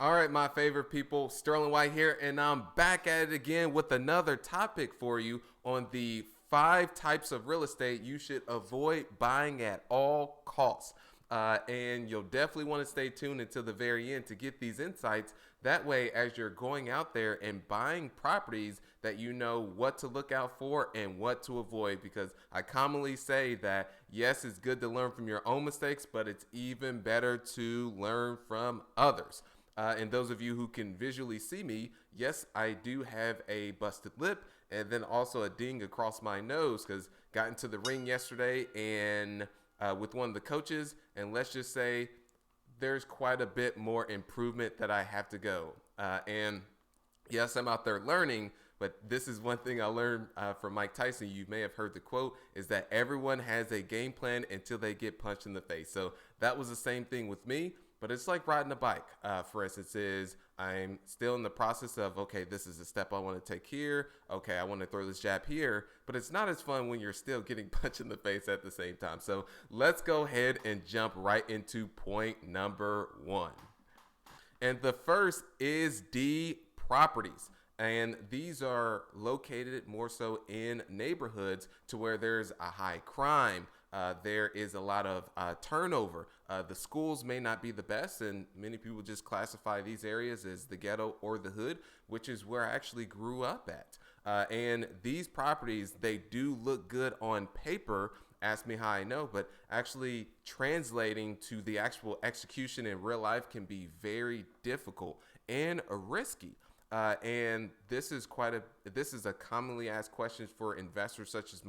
All right, my favorite people, Sterling White here, and I'm back at it again with another topic for you on the 5 types of real estate you should avoid buying at all costs. And you'll definitely want to stay tuned until the very end to get these insights. That way, as you're going out there and buying properties, that you know what to look out for and what to avoid. Because I commonly say that, yes, it's good to learn from your own mistakes, but it's even better to learn from others. And those of you who can visually see me, yes, I do have a busted lip and then also a ding across my nose because got into the ring yesterday and with one of the coaches, and let's just say there's quite a bit more improvement that I have to go. And yes, I'm out there learning, but this is one thing I learned from Mike Tyson. You may have heard the quote is that everyone has a game plan until they get punched in the face. So that was the same thing with me. But it's like riding a bike, for instance, is I'm still in the process of, okay, this is a step I want to take here. Okay, I want to throw this jab here. But it's not as fun when you're still getting punched in the face at the same time. So let's go ahead and jump right into point number 1. And the first is D, properties. And these are located more so in neighborhoods to where there's a high crime. There is a lot of turnover. The schools may not be the best, and many people just classify these areas as the ghetto or the hood, which is where I actually grew up at. And these properties, they do look good on paper. Ask me how I know, but actually translating to the actual execution in real life can be very difficult and risky. And this is a commonly asked question for investors such as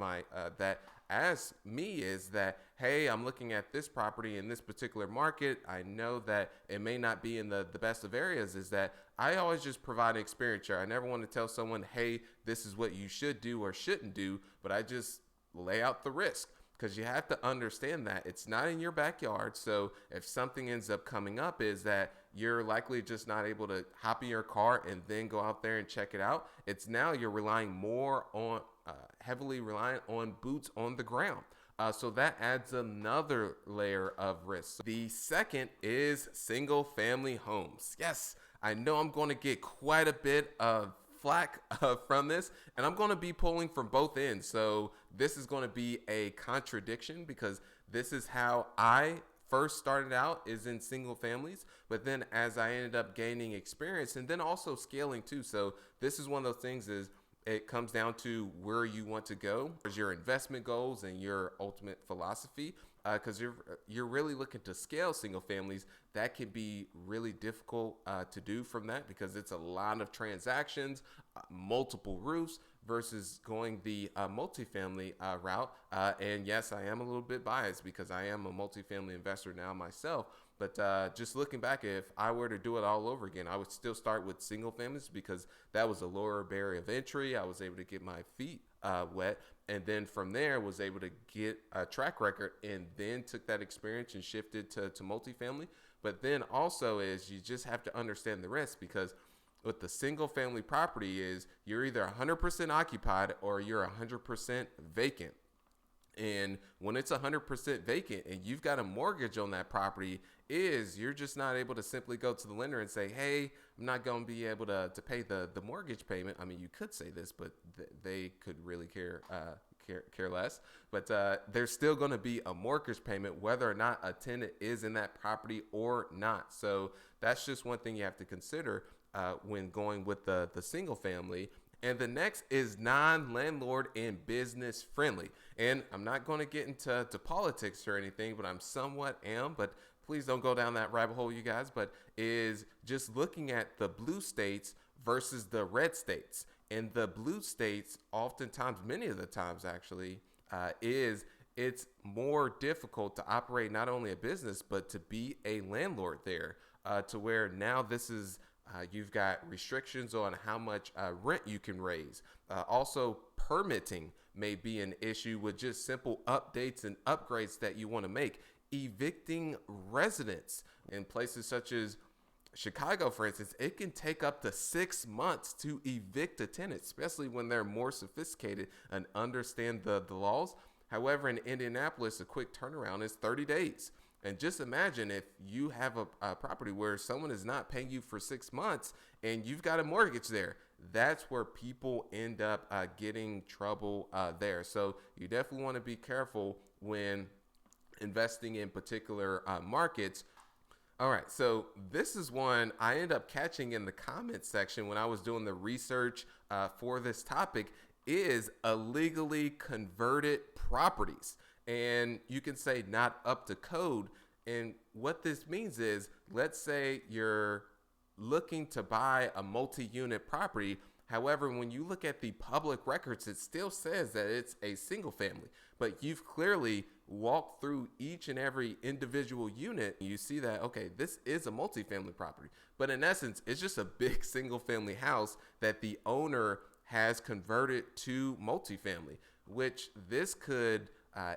that ask me is that, hey, I'm looking at this property in this particular market. I know that it may not be in the best of areas. Is that I always just provide an experience share. I never want to tell someone, hey, this is what you should do or shouldn't do, but I just lay out the risk. Because you have to understand that it's not in your backyard. So if something ends up coming up, is that you're likely just not able to hop in your car and then go out there and check it out. It's now you're relying more on, heavily reliant on boots on the ground. So that adds another layer of risk. The second is single family homes. Yes, I know I'm going to get quite a bit of flack from this, and I'm going to be pulling from both ends. So this is going to be a contradiction because this is how I first started out, is in single families, but then as I ended up gaining experience and then also scaling too. So this is one of those things is it comes down to where you want to go, your investment goals and your ultimate philosophy. Because you're really looking to scale single families, that can be really difficult to do from that because it's a lot of transactions, multiple roofs versus going the multifamily route. And yes, I am a little bit biased because I am a multifamily investor now myself. But just looking back, if I were to do it all over again, I would still start with single families because that was a lower barrier of entry. I was able to get my feet wet, and then from there was able to get a track record and then took that experience and shifted to multifamily. But then also is you just have to understand the risk because with the single family property is you're either 100% occupied or you're 100% vacant. And when it's 100% vacant and you've got a mortgage on that property, is you're just not able to simply go to the lender and say, hey, I'm not going to be able to pay the mortgage payment. I mean, you could say this, but they could really care less. But there's still going to be a mortgage payment whether or not a tenant is in that property or not. So that's just one thing you have to consider when going with the single family. And the next is non-landlord and business friendly. And I'm not going to get into politics or anything, but I'm somewhat am. But please don't go down that rabbit hole, you guys. But is just looking at the blue states versus the red states. And the blue states, oftentimes, many of the times actually, it's more difficult to operate not only a business, but to be a landlord there to where now this is you've got restrictions on how much rent you can raise. Also, permitting may be an issue with just simple updates and upgrades that you want to make. Evicting residents in places such as Chicago, for instance, it can take up to 6 months to evict a tenant, especially when they're more sophisticated and understand the laws. However, in Indianapolis, a quick turnaround is 30 days. And just imagine if you have a property where someone is not paying you for 6 months and you've got a mortgage there. That's where people end up getting trouble there. So you definitely want to be careful when investing in particular markets. All right, so this is one I ended up catching in the comments section when I was doing the research for this topic, is illegally converted properties. And you can say not up to code. And what this means is, let's say you're looking to buy a multi-unit property. However, when you look at the public records, it still says that it's a single family, but you've clearly walked through each and every individual unit. You see that, okay, this is a multifamily property, but in essence, it's just a big single family house that the owner has converted to multifamily, which this could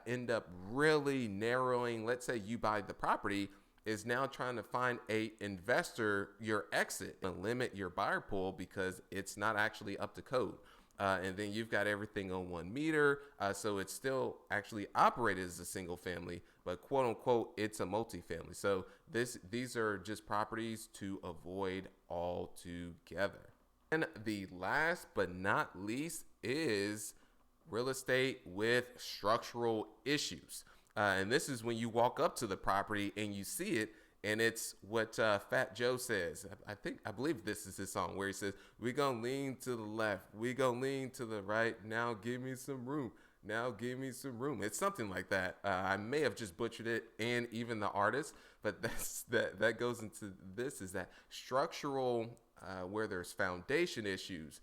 end up really narrowing. Let's say you buy the property, is now trying to find a investor, your exit, and limit your buyer pool because it's not actually up to code. And then you've got everything on 1 meter. So it's still actually operated as a single family, but quote unquote, it's a multifamily. So these are just properties to avoid altogether. And the last but not least is real estate with structural issues. And this is when you walk up to the property and you see it, and it's what Fat Joe says. I believe this is his song where he says, "We gonna lean to the left, we gonna lean to the right. Now give me some room. Now give me some room." It's something like that. I may have just butchered it, and even the artist, but that goes into this, is that structural where there's foundation issues,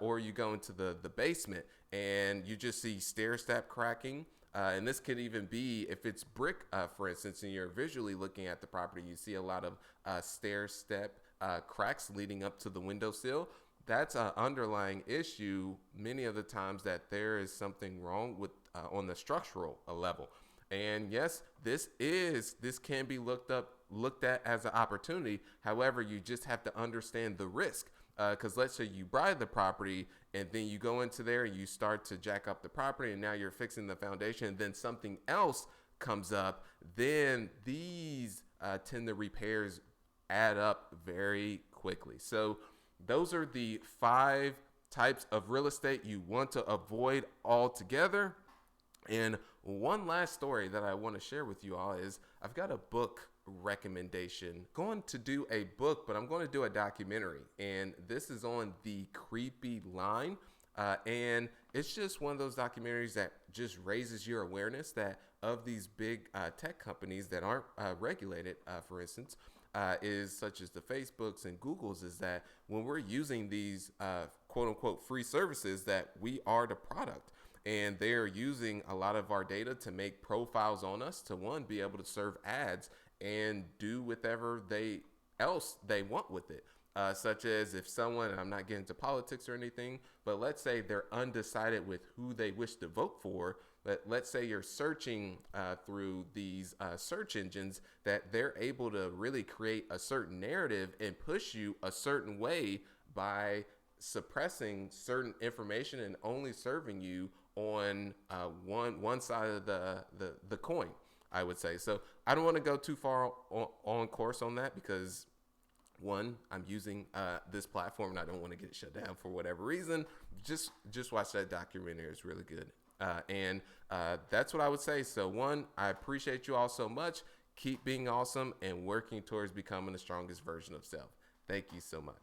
or you go into the basement and you just see stair step cracking. And this could even be if it's brick, for instance, and you're visually looking at the property, you see a lot of stair step cracks leading up to the windowsill. That's an underlying issue many of the times, that there is something wrong with on the structural level. And yes, this can be looked at as an opportunity. However, you just have to understand the risk. Because let's say you buy the property and then you go into there and you start to jack up the property, and now you're fixing the foundation, and then something else comes up, then these tender repairs add up very quickly. So those are the 5 types of real estate you want to avoid altogether. And one last story that I want to share with you all is, I've got a book recommendation. Going to do a book, but I'm going to do a documentary, and this is on the Creepy Line. And it's just one of those documentaries that just raises your awareness that of these big tech companies that aren't regulated, for instance, is such as the Facebooks and Googles, is that when we're using these quote unquote free services, that we are the product. And they're using a lot of our data to make profiles on us, to one, be able to serve ads and do whatever they want with it. Such as if someone, and I'm not getting into politics or anything, but let's say they're undecided with who they wish to vote for. Let's say you're searching through these search engines, that they're able to really create a certain narrative and push you a certain way by suppressing certain information and only serving you on one side of the coin, I would say. So I don't want to go too far on course on that, because one, I'm using this platform and I don't want to get it shut down for whatever reason. Just watch that documentary. It's really good. And that's what I would say. So one, I appreciate you all so much. Keep being awesome and working towards becoming the strongest version of self. Thank you so much.